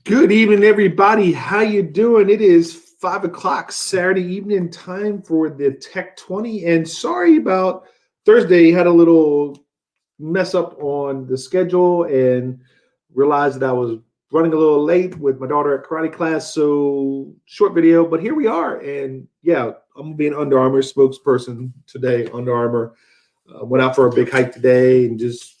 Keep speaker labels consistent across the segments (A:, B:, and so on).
A: Good evening, everybody. How you doing? It is 5 o'clock Saturday evening time for the Tech 20. And sorry about Thursday. Had a little mess up on the schedule and realized that I was running a little late with my daughter at karate class. So short video, but here we are. And yeah, I'm gonna be an Under Armour spokesperson today. Under Armour went out for a big hike today and just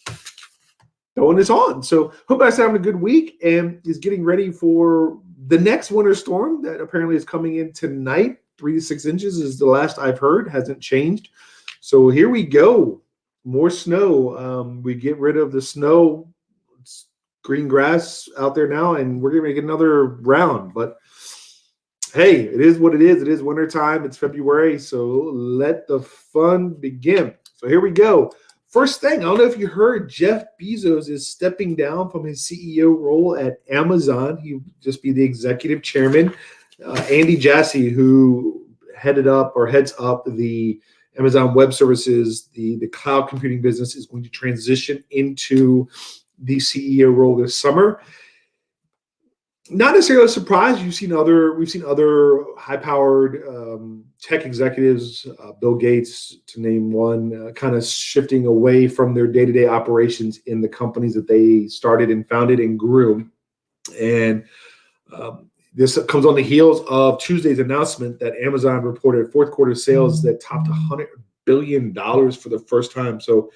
A: throwing this on. So hope everybody's having a good week and is getting ready for the next winter storm that apparently is coming in tonight. 3 to 6 inches is the last I've heard, hasn't changed. So here we go. More snow. We get rid of the snow. It's green grass out there now, and we're going to get another round. But hey, it is what it is. It is wintertime. It's February. So let the fun begin. So here we go. First thing, I don't know if you heard, Jeff Bezos is stepping down from his CEO role at Amazon. He'll just be the executive chairman. Andy Jassy, who heads up the Amazon Web Services, the cloud computing business, is going to transition into the CEO role this summer. Not necessarily a surprise. We've seen other high-powered tech executives, Bill Gates, to name one, kind of shifting away from their day-to-day operations in the companies that they started and founded and grew. And this comes on the heels of Tuesday's announcement that Amazon reported fourth quarter sales that topped $100 billion for the first time. So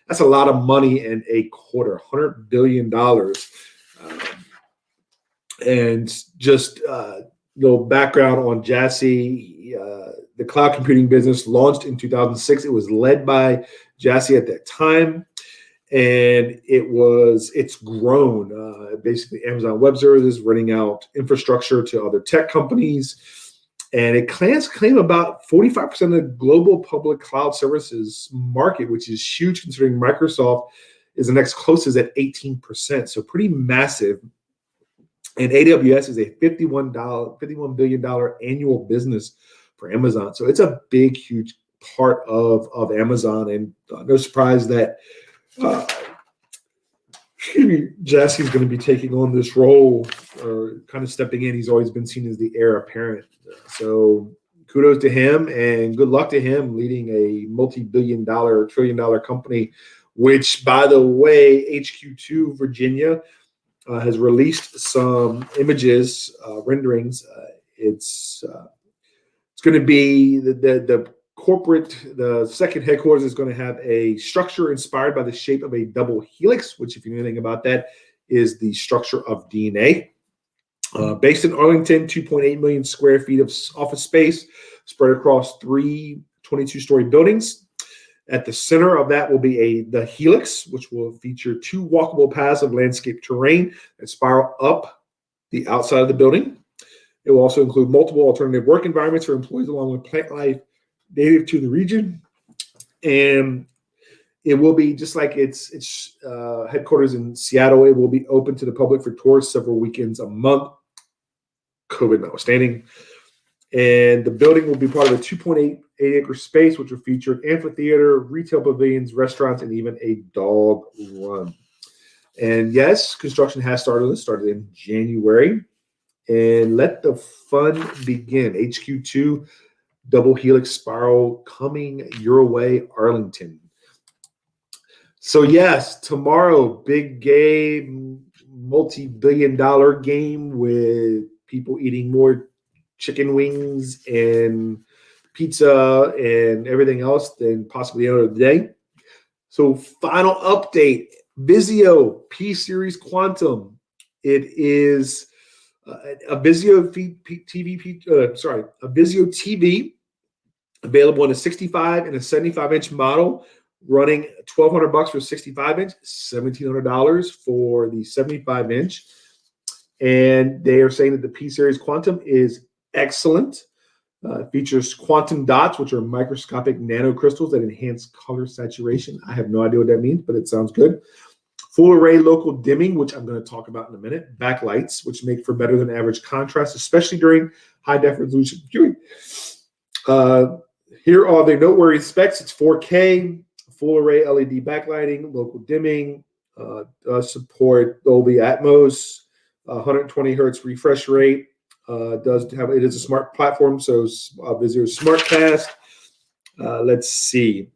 A: that's a lot of money in a quarter, $100 billion. And just background on Jassy, the cloud computing business launched in 2006. It was led by Jassy at that time, and it's grown. Basically, Amazon Web Services renting out infrastructure to other tech companies, and it claim about 45% of the global public cloud services market, which is huge considering Microsoft is the next closest at 18%. So pretty massive. And AWS is a $51 billion annual business for Amazon. So it's a big, huge part of Amazon. And no surprise that Jassy's going to be taking on this role or kind of stepping in. He's always been seen as the heir apparent. So kudos to him and good luck to him leading a multi-billion dollar, trillion-dollar company, which, by the way, HQ2 Virginia has released some images, renderings. It's going to be the second headquarters is going to have a structure inspired by the shape of a double helix, which, if you know anything about that, is the structure of DNA. Based in Arlington, 2.8 million square feet of office space spread across 3 22-story buildings. At the center of that will be the helix, which will feature 2 walkable paths of landscape terrain that spiral up the outside of the building. It will also include multiple alternative work environments for employees, along with plant life native to the region. And it will be just like its headquarters in Seattle. It will be open to the public for tours several weekends a month, COVID notwithstanding. And the building will be part of a 2.8-acre space, which will feature an amphitheater, retail pavilions, restaurants, and even a dog run. And yes, construction has started. It started in January. And let the fun begin. HQ2 double helix spiral coming your way, Arlington. So yes, tomorrow, big game, multi-billion-dollar game with people eating more chicken wings and pizza and everything else than possibly the end of the day. So final update, Vizio P-Series Quantum. It is a Vizio TV available in a 65 and a 75-inch model, running $1,200 for 65-inch, $1,700 for the 75-inch. And they are saying that the P-Series Quantum is excellent. Features quantum dots, which are microscopic nanocrystals that enhance color saturation. I have no idea what that means, but it sounds good. Full array local dimming, which I'm going to talk about in a minute. Backlights, which make for better than average contrast, especially during high definition viewing. Here are the noteworthy specs. It's 4K, full array LED backlighting, local dimming, support Dolby Atmos, 120 hertz refresh rate. It is a smart platform, so Vizio SmartCast. Let's see.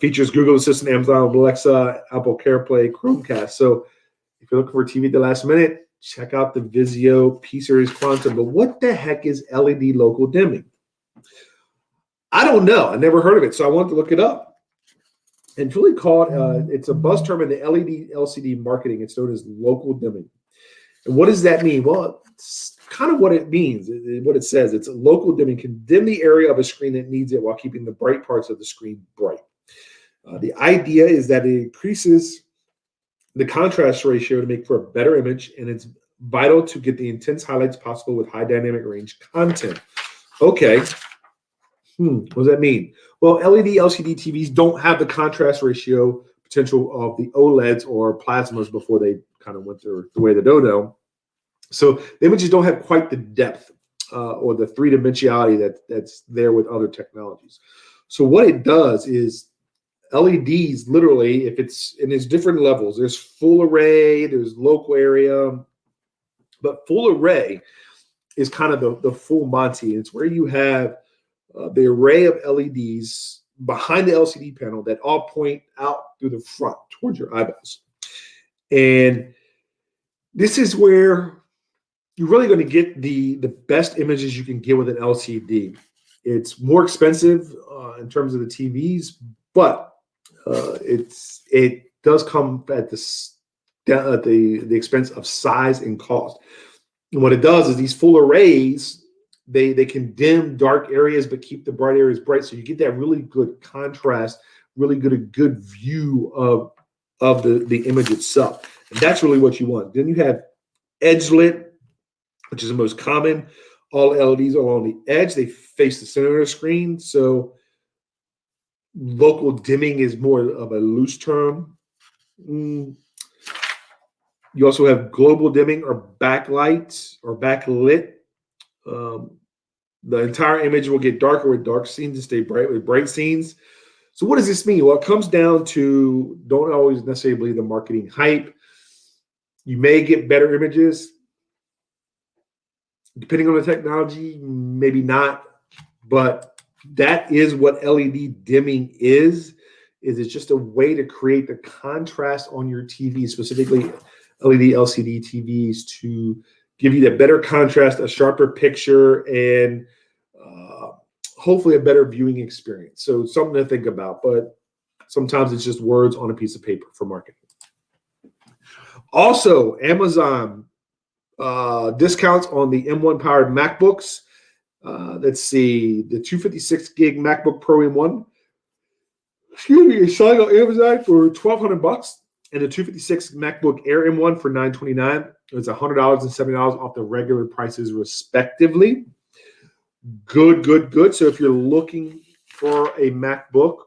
A: Features Google Assistant, Amazon Alexa, Apple CarPlay, Chromecast. So if you're looking for TV at the last minute, check out the Vizio P-Series Quantum. But what the heck is LED local dimming? I don't know. I never heard of it, so I wanted to look it up. And it's really called, it's a buzz term in the LED LCD marketing. It's known as local dimming. And what does that mean? Well, it's kind of what it means, what it says. It's a local dimming, can dim the area of a screen that needs it while keeping the bright parts of the screen bright. The idea is that it increases the contrast ratio to make for a better image, and it's vital to get the intense highlights possible with high dynamic range content. Okay. What does that mean? Well, LED LCD TVs don't have the contrast ratio potential of the OLEDs or plasmas before they kind of went through the way of the dodo. So the images don't have quite the depth or the three-dimensionality that's there with other technologies. So what it does is LEDs, literally, if it's in its different levels, there's full array, there's local area, but full array is kind of the full Monty. It's where you have the array of LEDs behind the LCD panel that all point out through the front towards your eyeballs. And this is where you're really going to get the best images you can get with an LCD. It's more expensive in terms of the TVs, but it does come at the expense of size and cost. And what it does is these full arrays, they can dim dark areas but keep the bright areas bright, so you get that really good contrast, really good view of the image itself. And that's really what you want. Then you have edge lit, which is the most common. All LEDs are along the edge. They face the center of the screen. So local dimming is more of a loose term. You also have global dimming or backlight or backlit. The entire image will get darker with dark scenes and stay bright with bright scenes. So what does this mean? Well, it comes down to, don't always necessarily believe the marketing hype. You may get better images. Depending on the technology, maybe not. But that is what LED dimming is it's just a way to create the contrast on your TV, specifically LED LCD TVs, to give you that better contrast, a sharper picture, and hopefully a better viewing experience. So something to think about, but sometimes it's just words on a piece of paper for marketing. Also, Amazon discounts on the M1 powered MacBooks. Let's see, the 256 gig MacBook Pro M1. Is selling on Amazon for $1,200, and the 256 MacBook Air M1 for $929. It's $100 and $70 off the regular prices, respectively. Good. So if you're looking for a MacBook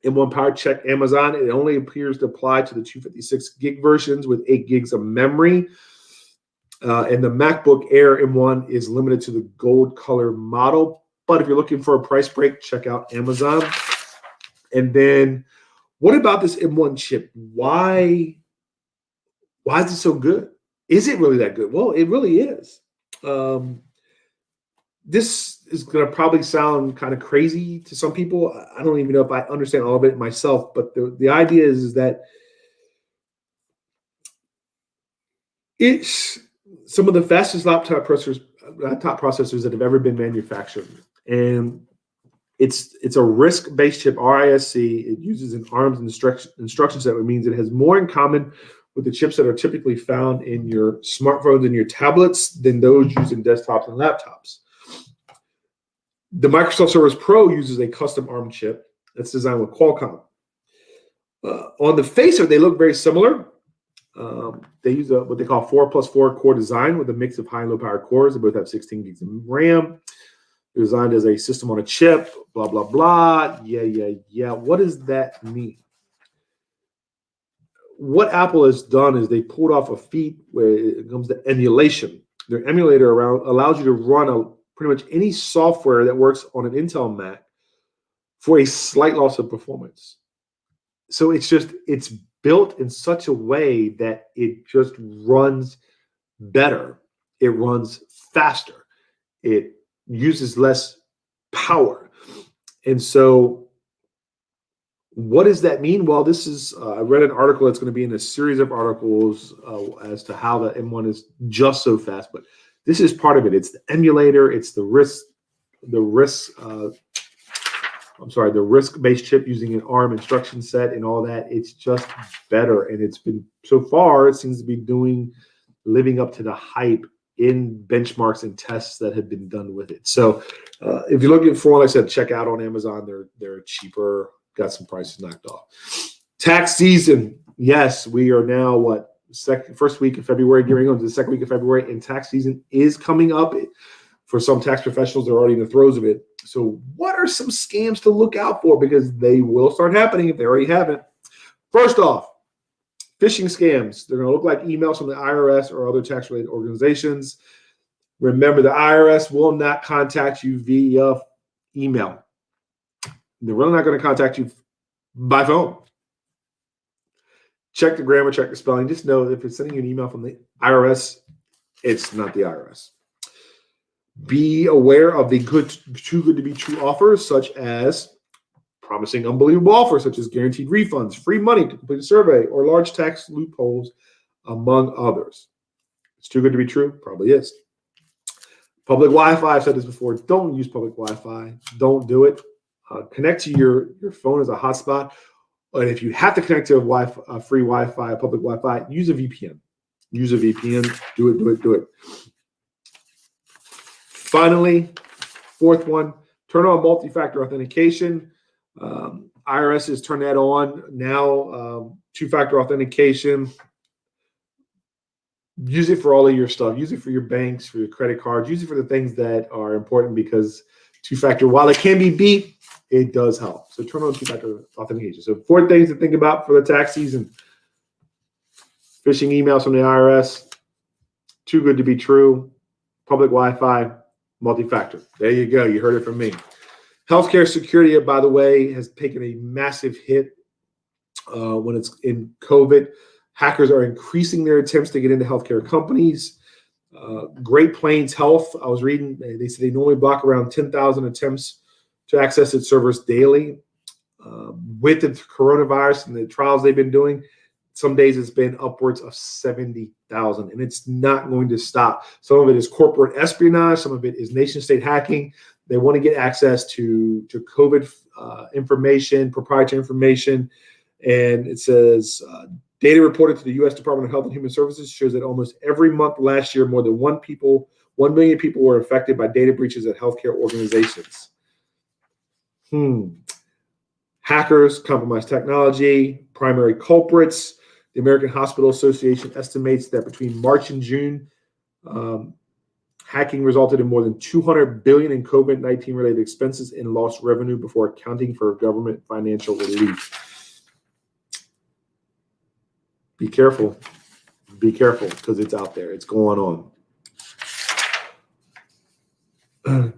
A: M1 power, check Amazon. It only appears to apply to the 256 gig versions with 8 gigs of memory. And the MacBook Air M1 is limited to the gold color model. But if you're looking for a price break, check out Amazon. And then what about this M1 chip? Why is it so good? Is it really that good? Well, it really is. This is going to probably sound kind of crazy to some people. I don't even know if I understand all of it myself, but the idea is that it's some of the fastest laptop processors that have ever been manufactured. And it's a RISC-based chip, RISC. It uses an ARMS instruction set, which means it has more in common with the chips that are typically found in your smartphones and your tablets than those used in desktops and laptops. The Microsoft Surface Pro uses a custom ARM chip that's designed with Qualcomm. On the face of it, they look very similar. They use what they call 4+4 core design with a mix of high and low power cores. They both have 16 gigs of RAM. They're designed as a system on a chip, blah, blah, blah. Yeah. What does that mean? What Apple has done is they pulled off a feat where it comes to emulation. Their emulator allows you to run pretty much any software that works on an Intel Mac for a slight loss of performance. So it's built in such a way that it just runs better. It runs faster. It uses less power. And so what does that mean? Well, this is, I read an article that's going to be in a series of articles as to how the M1 is just so fast, but this is part of it. It's the emulator, it's the risk-based chip using an ARM instruction set and all that. It's just better. And it's been, so far, it seems to be living up to the hype in benchmarks and tests that have been done with it. So if you're looking for one, like I said, check out on Amazon. They're cheaper, got some prices knocked off. Tax season. Yes, we are now first week of February, getting on to the second week of February, and tax season is coming up. For some tax professionals, they're already in the throes of it. So what are some scams to look out for? Because they will start happening if they already haven't. First off, phishing scams. They're going to look like emails from the IRS or other tax-related organizations. Remember, the IRS will not contact you via email. They're really not going to contact you by phone. Check the grammar, check the spelling. Just know if it's sending you an email from the IRS, it's not the IRS. Be aware of the too good to be true offers, such as promising unbelievable offers, such as guaranteed refunds, free money to complete a survey, or large tax loopholes, among others. It's too good to be true? Probably is. Public Wi-Fi, I've said this before. Don't use public Wi-Fi. Don't do it. Connect to your phone as a hotspot. And if you have to connect to a free Wi-Fi, public Wi-Fi, use a VPN. Use a VPN. Do it. Finally, fourth one, turn on multi-factor authentication. IRS has turned that on now. Two-factor authentication. Use it for all of your stuff. Use it for your banks, for your credit cards. Use it for the things that are important, because two-factor, while it can be beat, it does help. So turn on two-factor authentication. So 4 things to think about for the tax season. Phishing emails from the IRS. Too good to be true. Public Wi-Fi. Multi-factor. There you go. You heard it from me. Healthcare security, by the way, has taken a massive hit when it's in COVID. Hackers are increasing their attempts to get into healthcare companies. Great Plains Health, I was reading, they said they normally block around 10,000 attempts to access its servers daily. With the coronavirus and the trials they've been doing, some days it's been upwards of 70,000, and it's not going to stop. Some of it is corporate espionage. Some of it is nation-state hacking. They want to get access to COVID information, proprietary information. And it says, data reported to the U.S. Department of Health and Human Services shows that almost every month last year, more than 1 million people were affected by data breaches at healthcare organizations. Hackers, compromised technology, primary culprits. The American Hospital Association estimates that between March and June, hacking resulted in more than $200 billion in COVID-19 related expenses and lost revenue before accounting for government financial relief. Be careful, because it's out there. It's going on.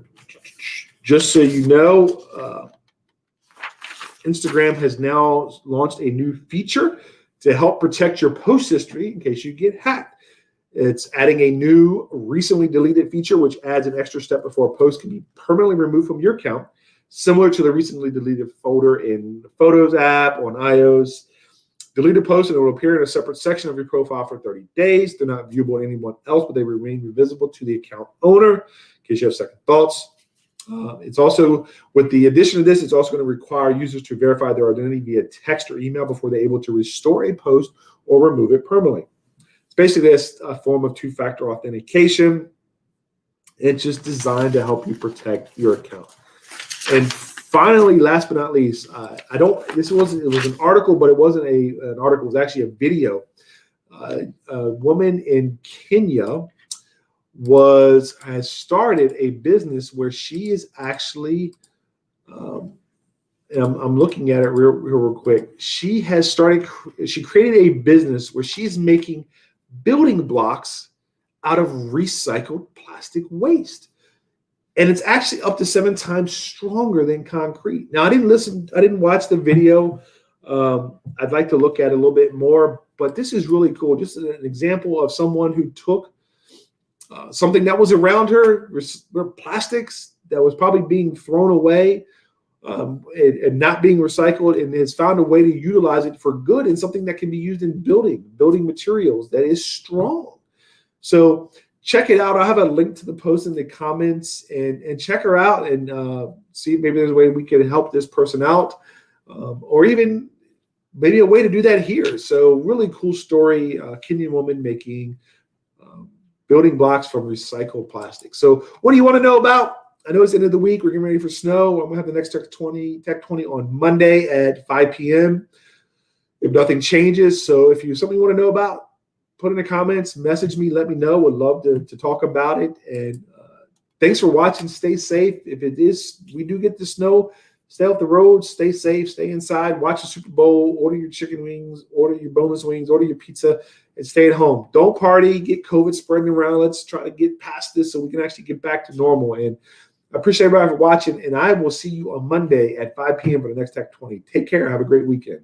A: Just so you know, Instagram has now launched a new feature to help protect your post history in case you get hacked. It's adding a new recently deleted feature, which adds an extra step before a post can be permanently removed from your account, similar to the recently deleted folder in the Photos app on iOS. Delete a post and it will appear in a separate section of your profile for 30 days. They're not viewable to anyone else, but they remain visible to the account owner in case you have second thoughts. It's also, with the addition of this, it's also going to require users to verify their identity via text or email before they're able to restore a post or remove it permanently. It's basically a form of two-factor authentication. It's just designed to help you protect your account. And finally, last but not least, it was an article, but it wasn't an article. It was actually a video. A woman in Kenya has started a business where she is actually, and I'm looking at it real quick. She created a business where she's making building blocks out of recycled plastic waste. And it's actually up to 7 times stronger than concrete. Now, I didn't watch the video. I'd like to look at it a little bit more, but this is really cool. Just an example of someone who took something that was around her were plastics that was probably being thrown away and not being recycled, and has found a way to utilize it for good and something that can be used in building materials that is strong. So check it out. I'll have a link to the post in the comments, and check her out and see if maybe there's a way we can help this person out, or even maybe a way to do that here. So really cool story. Kenyan woman making building blocks from recycled plastic. So what do you want to know about? I know it's the end of the week. We're getting ready for snow. I'm going to have the next Tech 20 on Monday at 5 p.m. if nothing changes. So if you have something you want to know about, put in the comments, message me, let me know. Would love to talk about it. And thanks for watching. Stay safe. If we do get the snow, stay off the road, stay safe, stay inside, watch the Super Bowl, order your chicken wings, order your boneless wings, order your pizza, and stay at home. Don't party, get COVID spreading around. Let's try to get past this so we can actually get back to normal. And I appreciate everybody for watching, and I will see you on Monday at 5 p.m. for the next Tech 20. Take care. Have a great weekend.